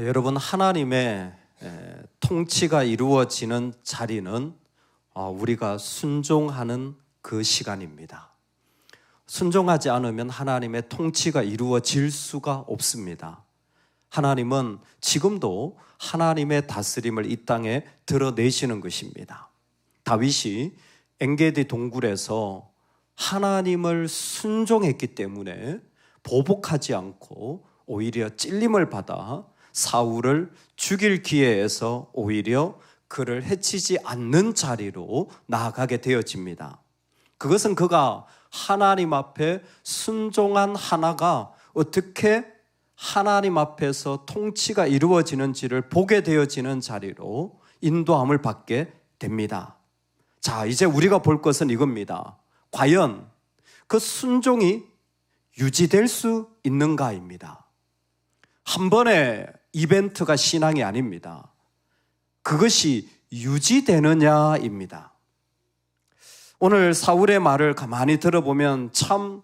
여러분, 하나님의 통치가 이루어지는 자리는 우리가 순종하는 그 시간입니다. 순종하지 않으면 하나님의 통치가 이루어질 수가 없습니다. 하나님은 지금도 하나님의 다스림을 이 땅에 드러내시는 것입니다. 다윗이 엔게디 동굴에서 하나님을 순종했기 때문에 보복하지 않고 오히려 찔림을 받아 사울을 죽일 기회에서 오히려 그를 해치지 않는 자리로 나아가게 되어집니다. 그것은 그가 하나님 앞에 순종한 하나가 어떻게 하나님 앞에서 통치가 이루어지는지를 보게 되어지는 자리로 인도함을 받게 됩니다. 자, 이제 우리가 볼 것은 이겁니다. 과연 그 순종이 유지될 수 있는가입니다. 한 번의 이벤트가 신앙이 아닙니다. 그것이 유지되느냐입니다. 오늘 사울의 말을 가만히 들어보면 참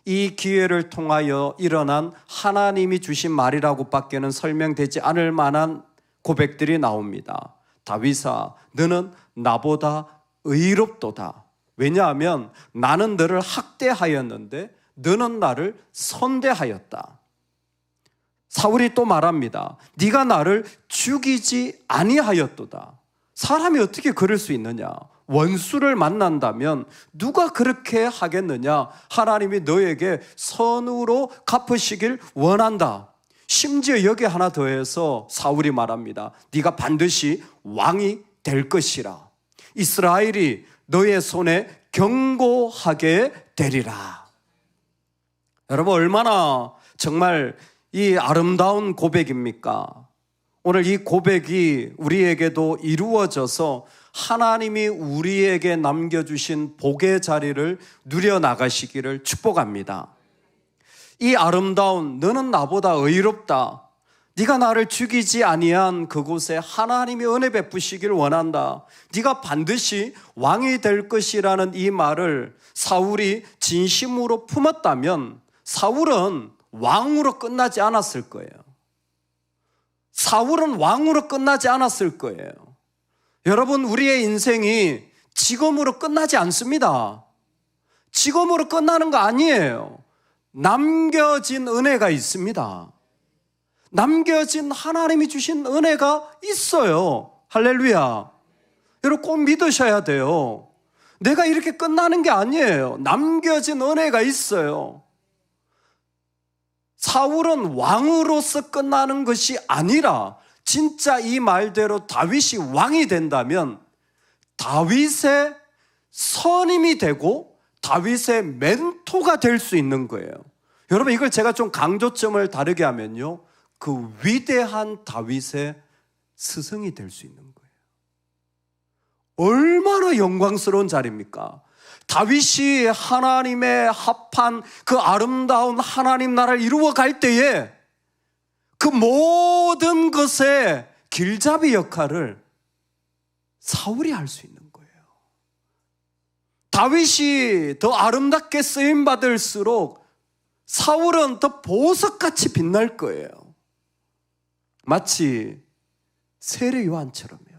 이 기회를 통하여 일어난 하나님이 주신 말이라고 밖에는 설명되지 않을 만한 고백들이 나옵니다. 다윗아, 너는 나보다 의롭도다. 왜냐하면 나는 너를 학대하였는데 너는 나를 선대하였다. 사울이 또 말합니다. 네가 나를 죽이지 아니하였도다. 사람이 어떻게 그럴 수 있느냐? 원수를 만난다면 누가 그렇게 하겠느냐? 하나님이 너에게 선으로 갚으시길 원한다. 심지어 여기 하나 더해서 사울이 말합니다. 네가 반드시 왕이 될 것이라. 이스라엘이 너의 손에 경고하게 되리라. 여러분, 얼마나 정말 이 아름다운 고백입니까? 오늘 이 고백이 우리에게도 이루어져서 하나님이 우리에게 남겨주신 복의 자리를 누려나가시기를 축복합니다. 이 아름다운 너는 나보다 의롭다. 네가 나를 죽이지 아니한 그곳에 하나님이 은혜 베푸시길 원한다. 네가 반드시 왕이 될 것이라는 이 말을 사울이 진심으로 품었다면 사울은 왕으로 끝나지 않았을 거예요. 사울은 왕으로 끝나지 않았을 거예요. 여러분, 우리의 인생이 지금으로 끝나지 않습니다. 지금으로 끝나는 거 아니에요. 남겨진 은혜가 있습니다. 남겨진 하나님이 주신 은혜가 있어요. 할렐루야. 여러분, 꼭 믿으셔야 돼요. 내가 이렇게 끝나는 게 아니에요. 남겨진 은혜가 있어요. 사울은 왕으로서 끝나는 것이 아니라 진짜 이 말대로 다윗이 왕이 된다면 다윗의 선임이 되고 다윗의 멘토가 될 수 있는 거예요. 여러분, 이걸 제가 좀 강조점을 다르게 하면요, 그 위대한 다윗의 스승이 될 수 있는 거예요. 얼마나 영광스러운 자리입니까? 다윗이 하나님의 합한 그 아름다운 하나님 나라를 이루어 갈 때에 그 모든 것의 길잡이 역할을 사울이 할 수 있는 거예요. 다윗이 더 아름답게 쓰임받을수록 사울은 더 보석같이 빛날 거예요. 마치 세례 요한처럼요.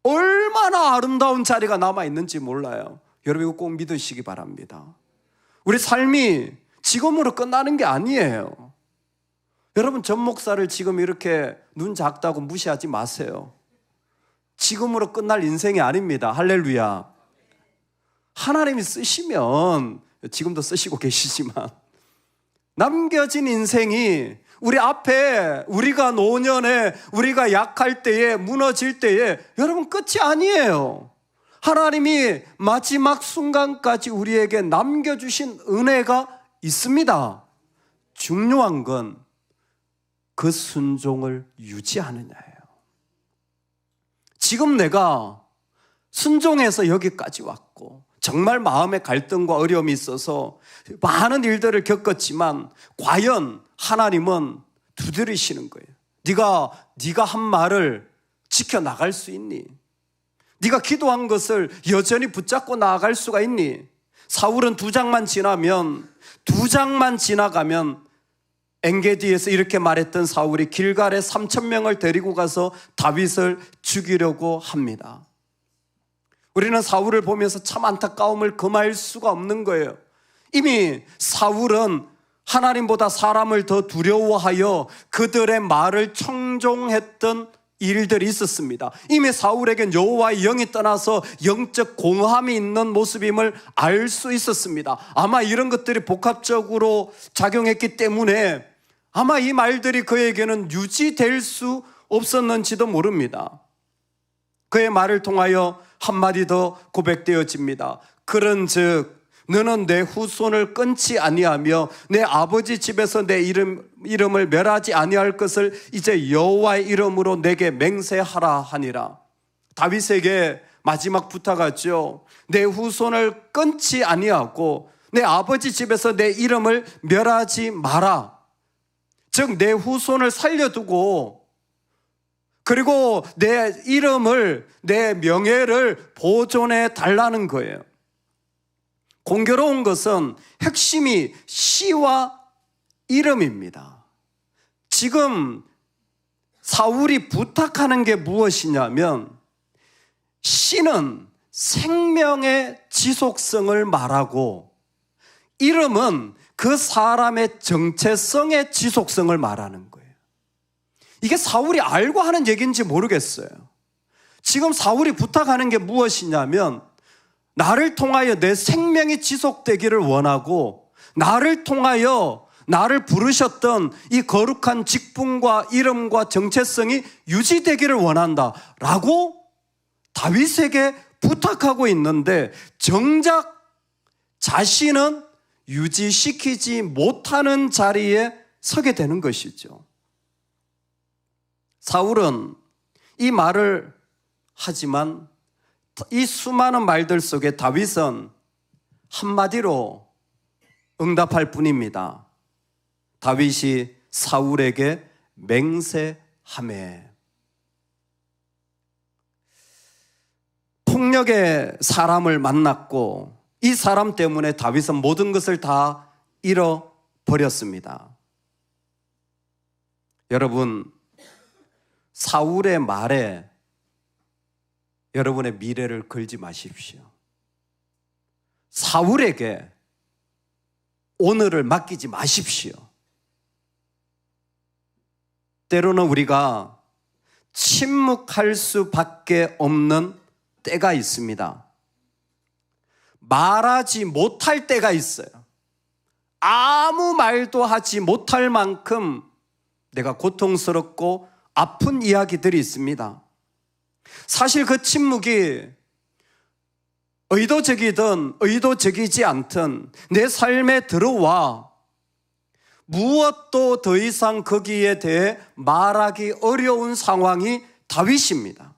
얼마나 아름다운 자리가 남아있는지 몰라요. 여러분, 이거 꼭 믿으시기 바랍니다. 우리 삶이 지금으로 끝나는 게 아니에요. 여러분, 전 목사를 지금 이렇게 눈 작다고 무시하지 마세요. 지금으로 끝날 인생이 아닙니다. 할렐루야. 하나님이 쓰시면, 지금도 쓰시고 계시지만, 남겨진 인생이 우리 앞에 우리가 노년에 우리가 약할 때에 무너질 때에 여러분 끝이 아니에요. 하나님이 마지막 순간까지 우리에게 남겨주신 은혜가 있습니다. 중요한 건 그 순종을 유지하느냐예요. 지금 내가 순종해서 여기까지 왔고 정말 마음의 갈등과 어려움이 있어서 많은 일들을 겪었지만 과연 하나님은 두드리시는 거예요. 네가 한 말을 지켜나갈 수 있니? 네가 기도한 것을 여전히 붙잡고 나아갈 수가 있니? 사울은 2장만 지나가면 엔게디에서 이렇게 말했던 사울이 길갈에 3,000명을 데리고 가서 다윗을 죽이려고 합니다. 우리는 사울을 보면서 참 안타까움을 금할 수가 없는 거예요. 이미 사울은 하나님보다 사람을 더 두려워하여 그들의 말을 청종했던 일들이 있었습니다. 이미 사울에겐 여호와의 영이 떠나서 영적 공함이 있는 모습임을 알 수 있었습니다. 아마 이런 것들이 복합적으로 작용했기 때문에 아마 이 말들이 그에게는 유지될 수 없었는지도 모릅니다. 그의 말을 통하여 한마디 더 고백되어집니다. 그런즉 너는 내 후손을 끊지 아니하며 내 아버지 집에서 내 이름을 멸하지 아니할 것을 이제 여호와의 이름으로 내게 맹세하라 하니라. 다윗에게 마지막 부탁하죠. 내 후손을 끊지 아니하고 내 아버지 집에서 내 이름을 멸하지 마라. 즉 내 후손을 살려두고 그리고 내 이름을, 내 명예를 보존해 달라는 거예요. 공교로운 것은 핵심이 시와 이름입니다. 지금 사울이 부탁하는 게 무엇이냐면 시는 생명의 지속성을 말하고 이름은 그 사람의 정체성의 지속성을 말하는 거예요. 이게 사울이 알고 하는 얘기인지 모르겠어요. 지금 사울이 부탁하는 게 무엇이냐면 나를 통하여 내 생명이 지속되기를 원하고 나를 통하여 나를 부르셨던 이 거룩한 직분과 이름과 정체성이 유지되기를 원한다 라고 다윗에게 부탁하고 있는데 정작 자신은 유지시키지 못하는 자리에 서게 되는 것이죠. 사울은 이 말을 하지만 이 수많은 말들 속에 다윗은 한마디로 응답할 뿐입니다. 다윗이 사울에게 맹세하매. 폭력의 사람을 만났고 이 사람 때문에 다윗은 모든 것을 다 잃어버렸습니다. 여러분, 사울의 말에 여러분의 미래를 걸지 마십시오. 사울에게 오늘을 맡기지 마십시오. 때로는 우리가 침묵할 수밖에 없는 때가 있습니다. 말하지 못할 때가 있어요. 아무 말도 하지 못할 만큼 내가 고통스럽고 아픈 이야기들이 있습니다. 사실 그 침묵이 의도적이든 의도적이지 않든 내 삶에 들어와 무엇도 더 이상 거기에 대해 말하기 어려운 상황이 다윗입니다.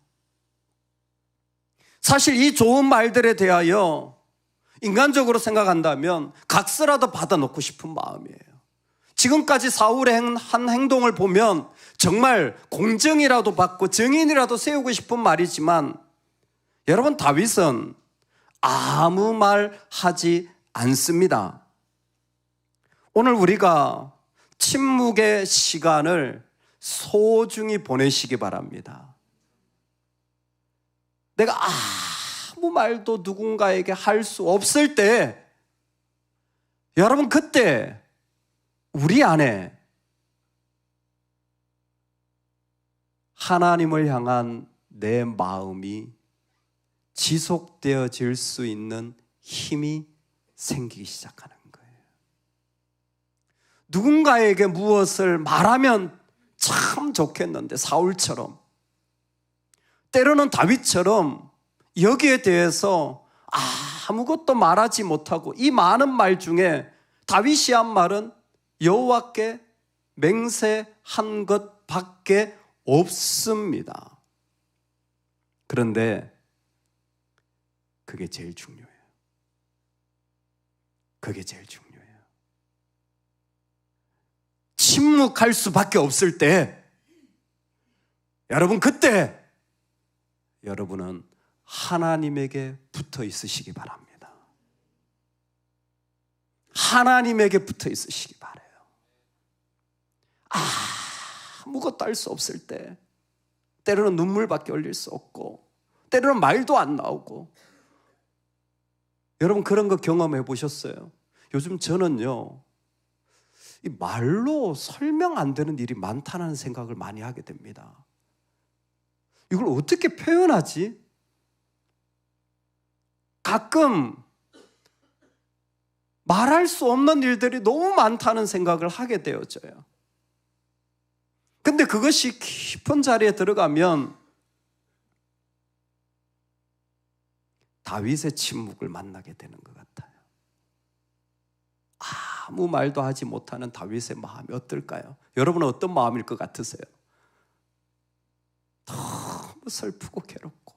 사실 이 좋은 말들에 대하여 인간적으로 생각한다면 값이라도 받아놓고 싶은 마음이에요. 지금까지 사울의 한 행동을 보면 정말 공정이라도 받고 정인이라도 세우고 싶은 말이지만 여러분, 다윗은 아무 말 하지 않습니다. 오늘 우리가 침묵의 시간을 소중히 보내시기 바랍니다. 내가 아무 말도 누군가에게 할 수 없을 때 여러분, 그때 우리 안에 하나님을 향한 내 마음이 지속되어질 수 있는 힘이 생기기 시작하는 거예요. 누군가에게 무엇을 말하면 참 좋겠는데 사울처럼, 때로는 다윗처럼 여기에 대해서 아무것도 말하지 못하고 이 많은 말 중에 다윗이 한 말은 여호와께 맹세한 것밖에 없습니다. 그런데 그게 제일 중요해요. 그게 제일 중요해요. 침묵할 수밖에 없을 때 여러분, 그때 여러분은 하나님에게 붙어 있으시기 바랍니다. 하나님에게 붙어 있으시기 바라요. 아무것도 할 수 없을 때, 때로는 눈물밖에 흘릴 수 없고, 때로는 말도 안 나오고. 여러분 그런 거 경험해 보셨어요? 요즘 저는요, 이 말로 설명 안 되는 일이 많다는 생각을 많이 하게 됩니다. 이걸 어떻게 표현하지? 가끔 말할 수 없는 일들이 너무 많다는 생각을 하게 되어져요. 근데 그것이 깊은 자리에 들어가면 다윗의 침묵을 만나게 되는 것 같아요. 아무 말도 하지 못하는 다윗의 마음이 어떨까요? 여러분은 어떤 마음일 것 같으세요? 너무 슬프고 괴롭고,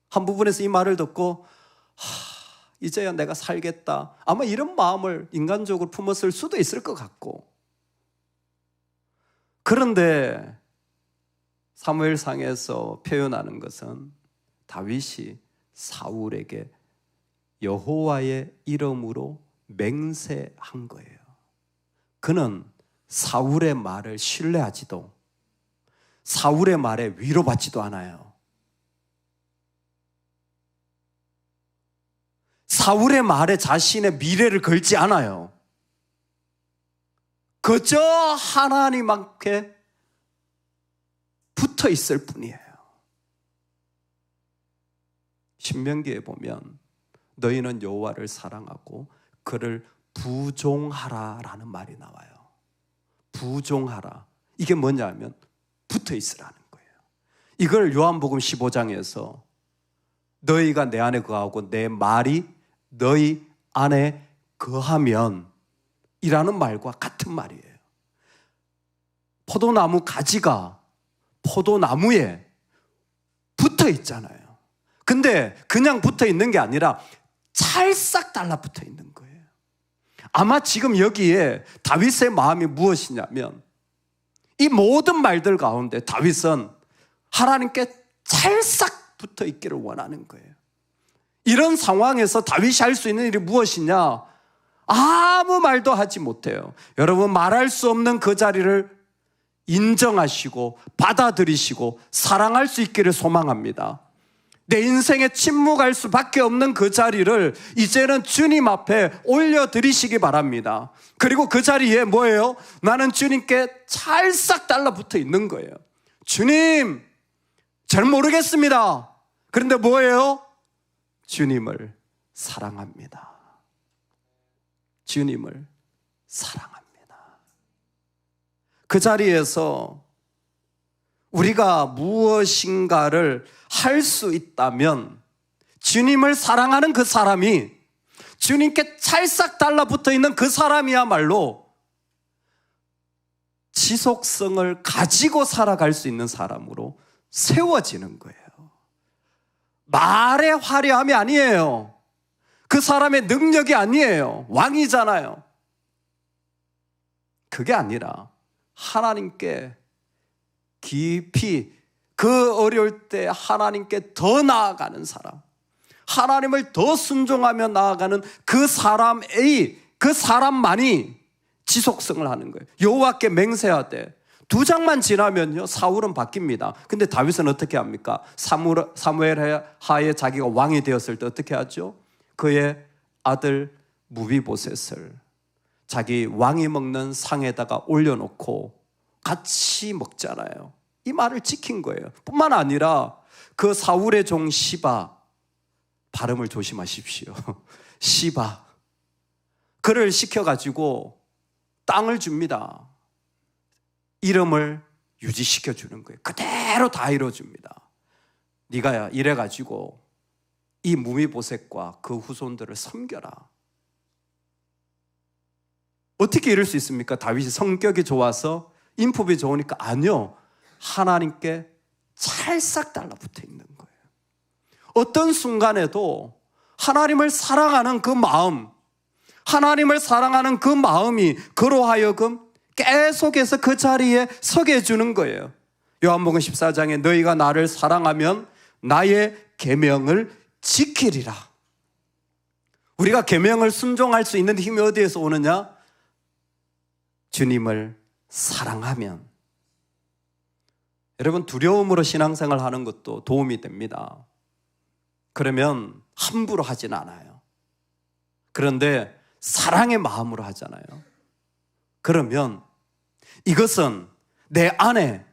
한 부분에서 이 말을 듣고 이제야 내가 살겠다, 아마 이런 마음을 인간적으로 품었을 수도 있을 것 같고. 그런데 사무엘상에서 표현하는 것은 다윗이 사울에게 여호와의 이름으로 맹세한 거예요. 그는 사울의 말을 신뢰하지도, 사울의 말에 위로받지도 않아요. 사울의 말에 자신의 미래를 걸지 않아요. 그저 하나님께 붙어 있을 뿐이에요. 신명기에 보면 너희는 여호와를 사랑하고 그를 부종하라라는 말이 나와요. 부종하라. 이게 뭐냐면 붙어 있으라는 거예요. 이걸 요한복음 15장에서 너희가 내 안에 거하고 내 말이 너희 안에 거하면 이라는 말과 같은 말이에요. 포도나무 가지가 포도나무에 붙어 있잖아요. 근데 그냥 붙어 있는 게 아니라 찰싹 달라붙어 있는 거예요. 아마 지금 여기에 다윗의 마음이 무엇이냐면, 이 모든 말들 가운데 다윗은 하나님께 찰싹 붙어 있기를 원하는 거예요. 이런 상황에서 다윗이 할 수 있는 일이 무엇이냐? 아무 말도 하지 못해요. 여러분, 말할 수 없는 그 자리를 인정하시고 받아들이시고 사랑할 수 있기를 소망합니다. 내 인생에 침묵할 수밖에 없는 그 자리를 이제는 주님 앞에 올려드리시기 바랍니다. 그리고 그 자리에 뭐예요? 나는 주님께 찰싹 달라붙어 있는 거예요. 주님, 잘 모르겠습니다. 그런데 뭐예요? 주님을 사랑합니다. 주님을 사랑합니다. 그 자리에서 우리가 무엇인가를 할 수 있다면 주님을 사랑하는 그 사람이, 주님께 찰싹 달라붙어 있는 그 사람이야말로 지속성을 가지고 살아갈 수 있는 사람으로 세워지는 거예요. 말의 화려함이 아니에요. 그 사람의 능력이 아니에요. 왕이잖아요. 그게 아니라 하나님께 깊이, 그 어려울 때 하나님께 더 나아가는 사람, 하나님을 더 순종하며 나아가는 그 사람만이 지속성을 하는 거예요. 여호와께 맹세하되 2장만 지나면요 사울은 바뀝니다. 근데 다윗은 어떻게 합니까? 사무엘 하에 자기가 왕이 되었을 때 어떻게 하죠? 그의 아들 무비보셋을 자기 왕이 먹는 상에다가 올려놓고 같이 먹잖아요. 이 말을 지킨 거예요. 뿐만 아니라 그 사울의 종 시바, 발음을 조심하십시오. 시바, 그를 시켜가지고 땅을 줍니다. 이름을 유지시켜 주는 거예요. 그대로 다 이루어줍니다. 네가 이래가지고 이 무비보셋과 그 후손들을 섬겨라. 어떻게 이럴 수 있습니까? 다윗이 성격이 좋아서, 인품이 좋으니까? 아니요. 하나님께 찰싹 달라붙어 있는 거예요. 어떤 순간에도 하나님을 사랑하는 그 마음, 하나님을 사랑하는 그 마음이 그로 하여금 계속해서 그 자리에 서게 해주는 거예요. 요한복음 14장에 너희가 나를 사랑하면 나의 계명을 지키리라. 우리가 계명을 순종할 수 있는 힘이 어디에서 오느냐? 주님을 사랑하면 여러분, 두려움으로 신앙생활 하는 것도 도움이 됩니다. 그러면 함부로 하진 않아요. 그런데 사랑의 마음으로 하잖아요. 그러면 이것은 내 안에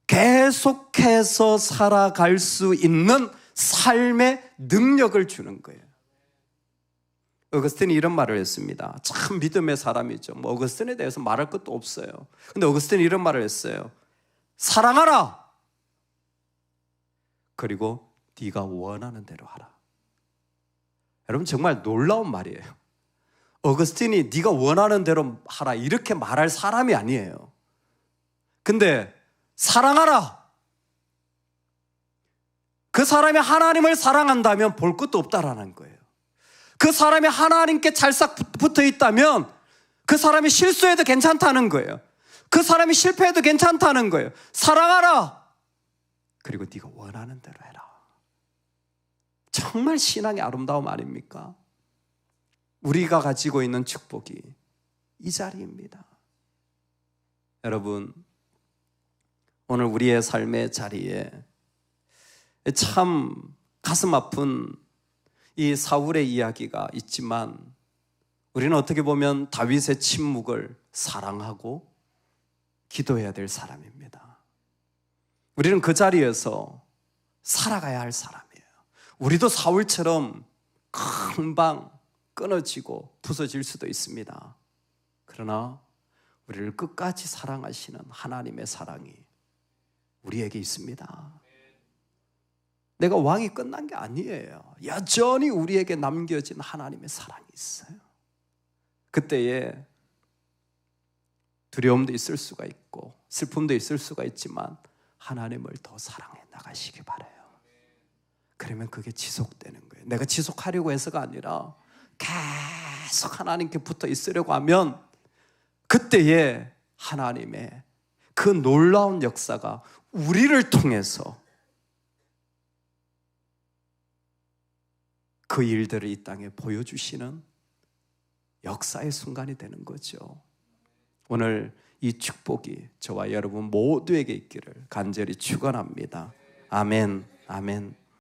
계속해서 살아갈 수 있는 삶의 능력을 주는 거예요. 어거스틴이 이런 말을 했습니다. 참 믿음의 사람이죠. 뭐 어거스틴에 대해서 말할 것도 없어요. 근데 어거스틴이 이런 말을 했어요. 사랑하라. 그리고 네가 원하는 대로 하라. 여러분, 정말 놀라운 말이에요. 어거스틴이 네가 원하는 대로 하라 이렇게 말할 사람이 아니에요. 근데 사랑하라. 그 사람이 하나님을 사랑한다면 볼 것도 없다라는 거예요. 그 사람이 하나님께 찰싹 붙어 있다면 그 사람이 실수해도 괜찮다는 거예요. 그 사람이 실패해도 괜찮다는 거예요. 사랑하라. 그리고 네가 원하는 대로 해라. 정말 신앙의 아름다움 아닙니까? 우리가 가지고 있는 축복이 이 자리입니다. 여러분, 오늘 우리의 삶의 자리에 참 가슴 아픈 이 사울의 이야기가 있지만 우리는 어떻게 보면 다윗의 침묵을 사랑하고 기도해야 될 사람입니다. 우리는 그 자리에서 살아가야 할 사람이에요. 우리도 사울처럼 금방 끊어지고 부서질 수도 있습니다. 그러나 우리를 끝까지 사랑하시는 하나님의 사랑이 우리에게 있습니다. 내가 왕이 끝난 게 아니에요. 여전히 우리에게 남겨진 하나님의 사랑이 있어요. 그때에 두려움도 있을 수가 있고 슬픔도 있을 수가 있지만 하나님을 더 사랑해 나가시기 바라요. 그러면 그게 지속되는 거예요. 내가 지속하려고 해서가 아니라 계속 하나님께 붙어 있으려고 하면 그때에 하나님의 그 놀라운 역사가 우리를 통해서 그 일들을 이 땅에 보여주시는 역사의 순간이 되는 거죠. 오늘 이 축복이 저와 여러분 모두에게 있기를 간절히 축원합니다. 아멘, 아멘.